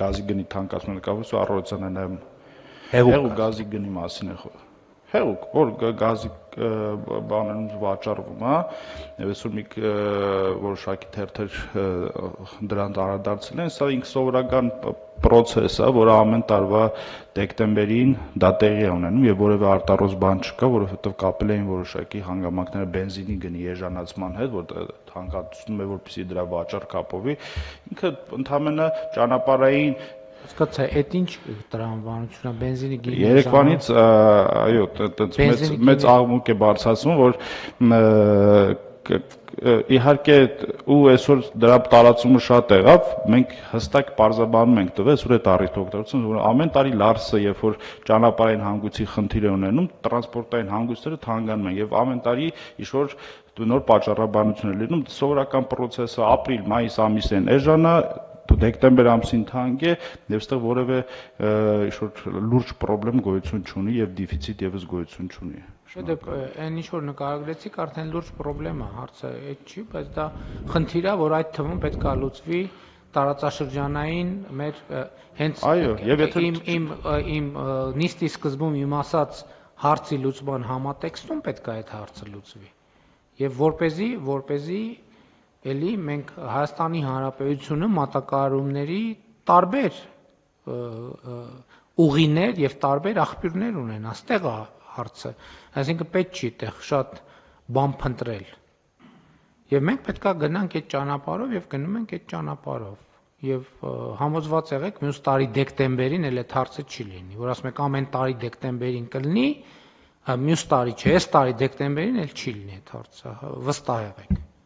գազի գնի թանկացման կապված առողջության նաև հեղուկ գազի գնի մասին է խոսքը։ Հեղուկ, որ գազի բաներում վաճառվում է, եւ այսօր մի որոշակի թերթեր դրան անդրադարձել են, սա ինքը սովորական process է, որը ամեն տարվա դեկտեմբերին դա տեղի է ունենում եւ որևէ արտարոց բան չկա, որովհետեւ կապել էին որոշակի հանգամանքները բենզինի գնի էժանացման հետ, որ թանկացնում է, որպեսզի դրա վաճառ կապովի, ինքը ընդհանրապես ճանապարհային Հասկացա, այդ ինչ տրամաբանությունն է, բենզինի գինի Երեկվանից, այո, այդպես մեծ աղմուկ է բարձրացնում, որ իհարկե ու այսօր դրա տարածումը շատ եղավ, մենք հստակ պարզաբանում ենք տվել, այսօր այդ առիթ օգտագործում, որ ամեն տարի Լարսը, երբ որ ճանապարհային հանգույցի խնդիր է ունենում, տրանսպորտային հանգույցները թանկանում են եւ ամեն տարի ինչ-որ նոր պատճառաբանություն է լինում, սովորական process-ը ապրիլ-մայիս ամիսին էժանա դեկտեմբեր ամսին թանկ է եւ այստեղ որևէ ինչ-որ լուրջ խնդրեմ գոյություն չունի եւ դեֆիցիտ եւս գոյություն չունի։ Դուք այն ինչ որ նկարագրեցիք, արդեն լուրջ խնդրեմ է, հարցը այդ չի, բայց դա խնդիր է, որ այդ թվում պետք է լուծվի տարածաշրջանային մեր հենց իմ նիստի սկզբում իմ ասած հարցի լուծման համատեքստում պետք է այդ հարցը լուծվի։ Եվ որպեսզի էլի մենք Հայաստանի Հանրապետությունը մատակարարումների տարբեր ուղիներ եւ տարբեր աղբյուրներ ունեն, այստեղ է հարցը, այսինքն պետք չի այդտեղ շատ բան փնտրել։ Եվ մենք պետք է գնանք այդ ճանապարհով եւ գնում ենք այդ ճանապարհով։ Եվ համոզված եղեք մյուս տարի դեկտեմբերին էլ այդ հարցը չի լինի, որ ասում եք ամեն տարի դեկտեմբերին կլինի, մյուս տարի չէ, այս տարի դեկտեմբերին էլ չի լինի այդ հարցը, վստահ եղեք։